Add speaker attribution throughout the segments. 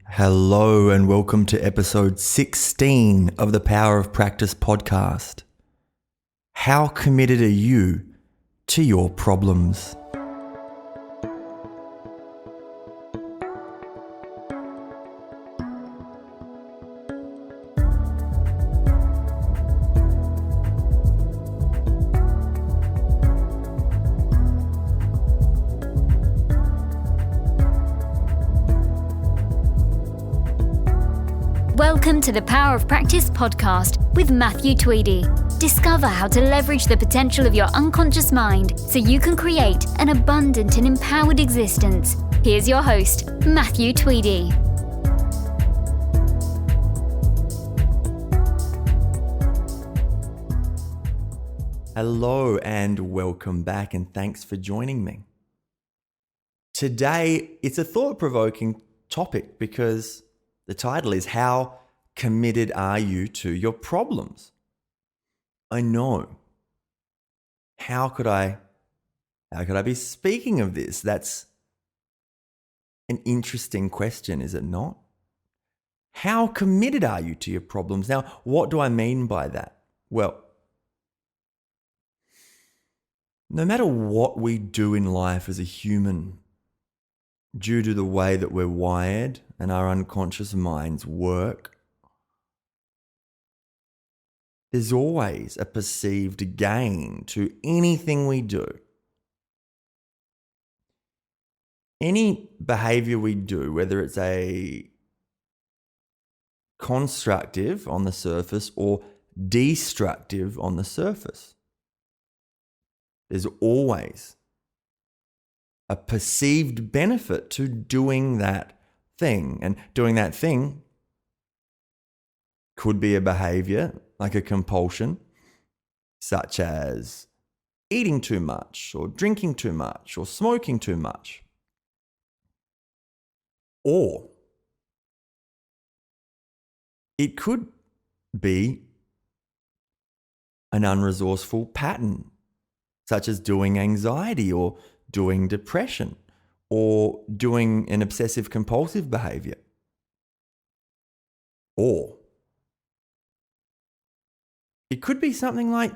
Speaker 1: Hello and welcome to episode 16 of the Power of Practice podcast. How committed are you to your problems?
Speaker 2: Welcome to the Power of Practice podcast with Matthew Tweedy. Discover how to leverage the potential of your unconscious mind so you can create an abundant and empowered existence. Here's your host, Matthew Tweedy.
Speaker 1: Hello and welcome back, and thanks for joining me. Today, it's a thought-provoking topic because the title is How Committed Are You to Your Problems? I know. How could I be speaking of this? That's an interesting question, is it not? How committed are you to your problems? Now, what do I mean by that? Well, no matter what we do in life as a human, due to the way that we're wired and our unconscious minds work, there's always a perceived gain to anything we do. Any behavior we do, whether it's a constructive on the surface or destructive on the surface, there's always a perceived benefit to doing that thing. And doing that thing could be a behavior like a compulsion, such as eating too much or drinking too much or smoking too much. Or it could be an unresourceful pattern, such as doing anxiety or doing depression or doing an obsessive compulsive behavior. Or it could be something like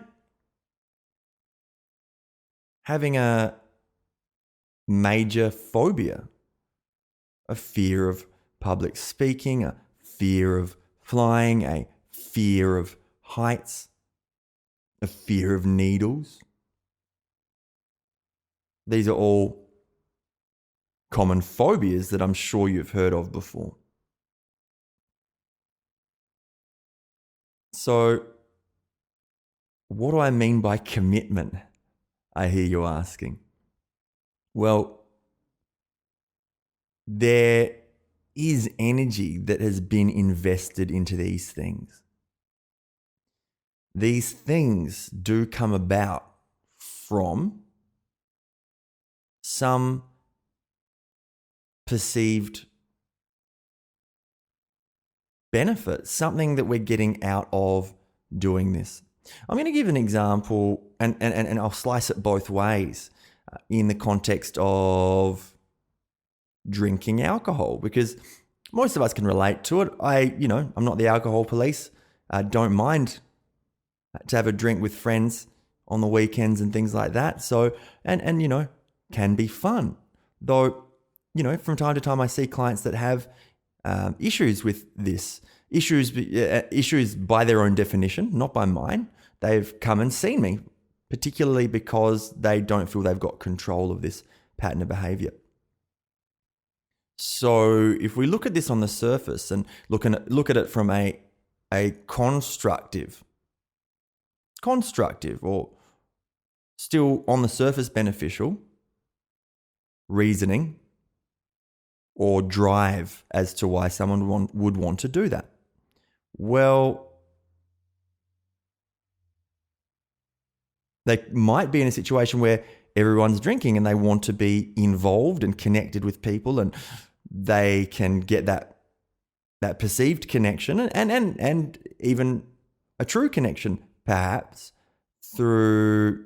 Speaker 1: having a major phobia, a fear of public speaking, a fear of flying, a fear of heights, a fear of needles. These are all common phobias that I'm sure you've heard of before. So, what do I mean by commitment? I hear you asking. Well, there is energy that has been invested into these things. These things do come about from some perceived benefit, something that we're getting out of doing this. I'm going to give an example, and I'll slice it both ways in the context of drinking alcohol, because most of us can relate to it. I'm not the alcohol police. I don't mind to have a drink with friends on the weekends and things like that. So, and can be fun. Though, from time to time I see clients that have issues with this. Issues by their own definition, not by mine. They've come and seen me, particularly because they don't feel they've got control of this pattern of behavior. So if we look at this on the surface and look at it from a constructive or still on the surface beneficial reasoning or drive as to why someone would want to do that. Well, they might be in a situation where everyone's drinking and they want to be involved and connected with people, and they can get that perceived connection and even a true connection, perhaps, through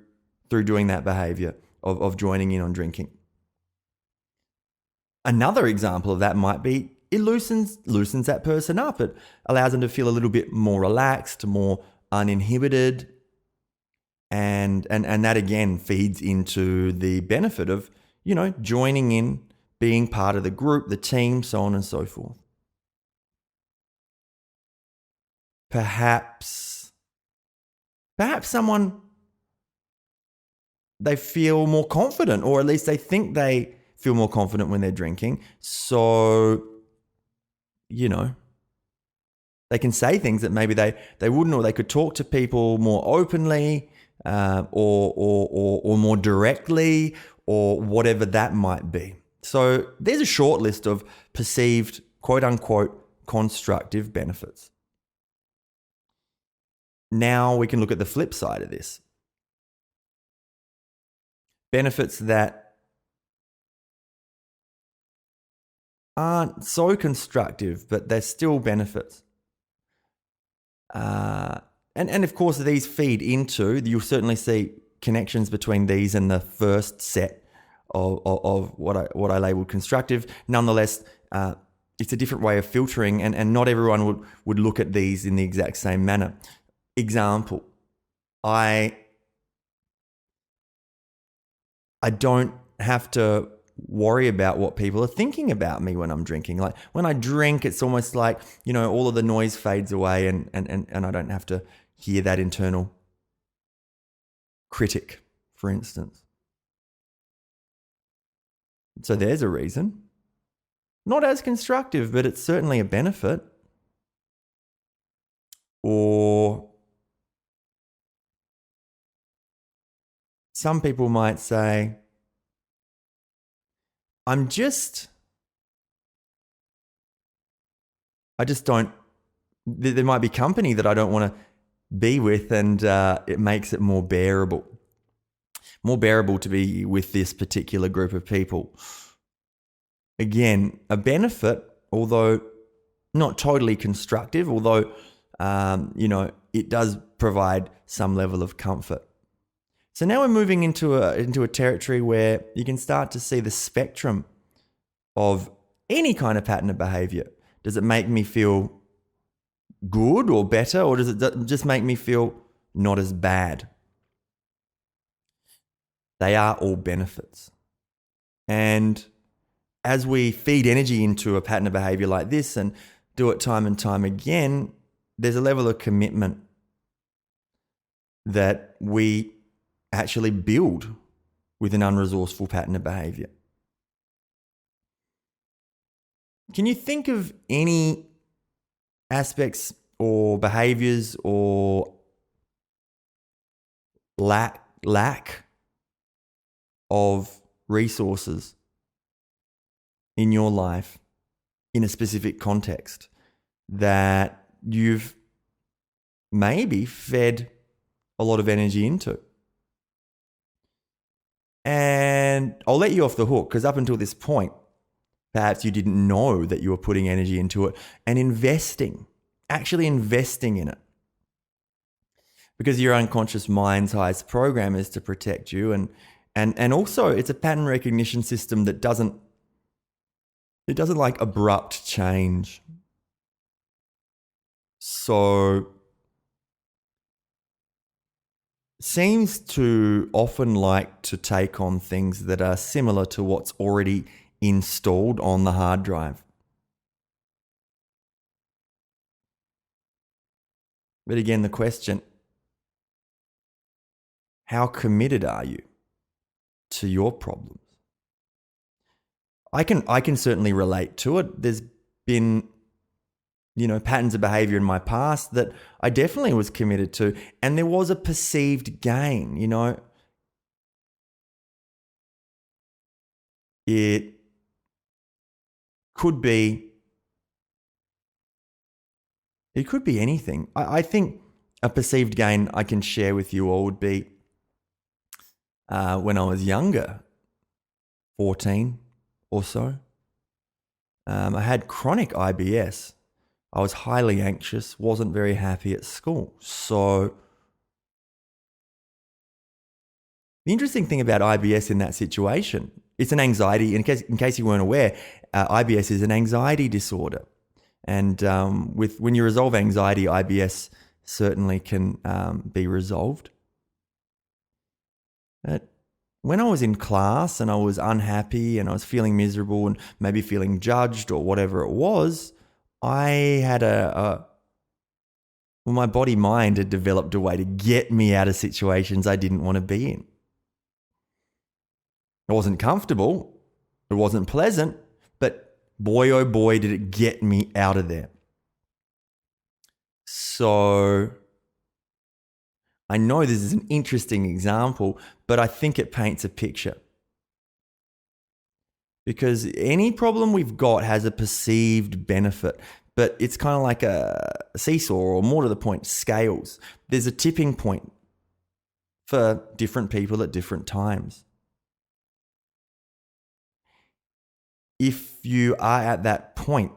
Speaker 1: doing that behavior of joining in on drinking. Another example of that might be it loosens that person up. It allows them to feel a little bit more relaxed, more uninhibited. And that again feeds into the benefit of, joining in, being part of the group, the team, so on and so forth. Perhaps someone, they feel more confident, or at least they think they feel more confident when they're drinking. So, they can say things that maybe they wouldn't, or they could talk to people more openly, or more directly, or whatever that might be. So there's a short list of perceived, quote unquote, constructive benefits. Now we can look at the flip side of this. Benefits that aren't so constructive, but they're still benefits. And of course, these feed into, you'll certainly see connections between these and the first set of what I labeled constructive. Nonetheless, it's a different way of filtering, and not everyone would look at these in the exact same manner. Example, I don't have to worry about what people are thinking about me when I'm drinking. Like when I drink, it's almost like, all of the noise fades away, and I don't have to hear that internal critic, for instance. So there's a reason. Not as constructive, but it's certainly a benefit. Or some people might say, I just don't, there might be company that I don't want to be with, and it makes it more bearable to be with this particular group of people. Again, a benefit, although not totally constructive, although, it does provide some level of comfort. So now we're moving into a territory where you can start to see the spectrum of any kind of pattern of behavior. Does it make me feel good or better, or does it just make me feel not as bad? They are all benefits. And as we feed energy into a pattern of behavior like this and do it time and time again, there's a level of commitment that we actually build with an unresourceful pattern of behavior. Can you think of any aspects or behaviors or lack of resources in your life in a specific context that you've maybe fed a lot of energy into? And I'll let you off the hook, because up until this point, perhaps you didn't know that you were putting energy into it and actually investing in it. Because your unconscious mind's highest program is to protect you, and also it's a pattern recognition system that doesn't like abrupt change. So seems to often like to take on things that are similar to what's already installed on the hard drive. But again, the question, how committed are you to your problems? I can certainly relate to it. There's been, patterns of behavior in my past that I definitely was committed to, and there was a perceived gain, It could be anything. I think a perceived gain I can share with you all would be when I was younger, 14 or so. I had chronic IBS. I was highly anxious, wasn't very happy at school. So the interesting thing about IBS in that situation It's an anxiety. In case you weren't aware, IBS is an anxiety disorder. And when you resolve anxiety, IBS certainly can be resolved. But when I was in class and I was unhappy and I was feeling miserable and maybe feeling judged or whatever it was, I had my body-mind had developed a way to get me out of situations I didn't want to be in. It wasn't comfortable, it wasn't pleasant, but boy, oh boy, did it get me out of there. So I know this is an interesting example, but I think it paints a picture. Because any problem we've got has a perceived benefit, but it's kind of like a seesaw, or more to the point, scales. There's a tipping point for different people at different times. If you are at that point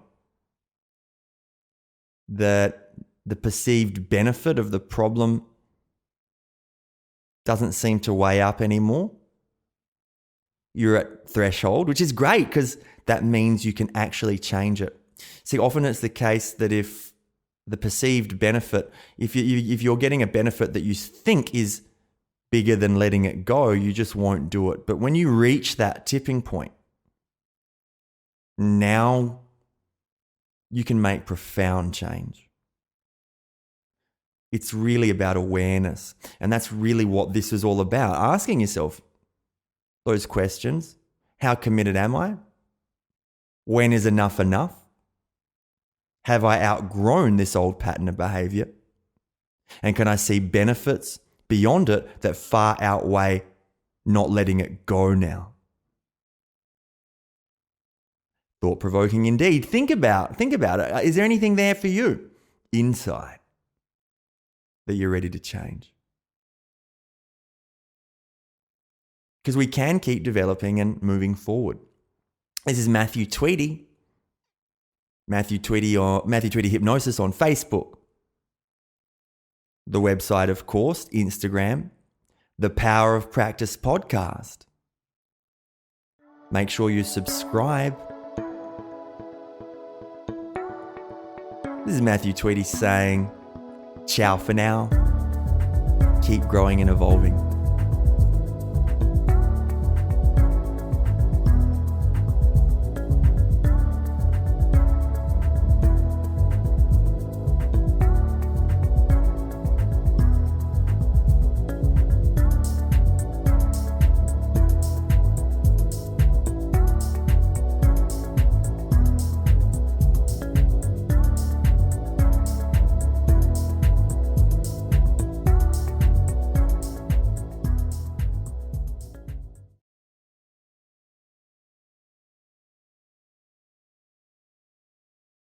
Speaker 1: that the perceived benefit of the problem doesn't seem to weigh up anymore, you're at threshold, which is great because that means you can actually change it. See, often it's the case that if the perceived benefit, if you're getting a benefit that you think is bigger than letting it go, you just won't do it. But when you reach that tipping point, now you can make profound change. It's really about awareness. And that's really what this is all about. Asking yourself those questions. How committed am I? When is enough enough? Have I outgrown this old pattern of behavior? And can I see benefits beyond it that far outweigh not letting it go now? Thought-provoking indeed. Think about it. Is there anything there for you inside that you're ready to change? Because we can keep developing and moving forward. This is Matthew Tweedy. Matthew Tweedy Hypnosis on Facebook. The website, of course, Instagram. The Power of Practice podcast. Make sure you subscribe. This is Matthew Tweedy saying, ciao for now. Keep growing and evolving.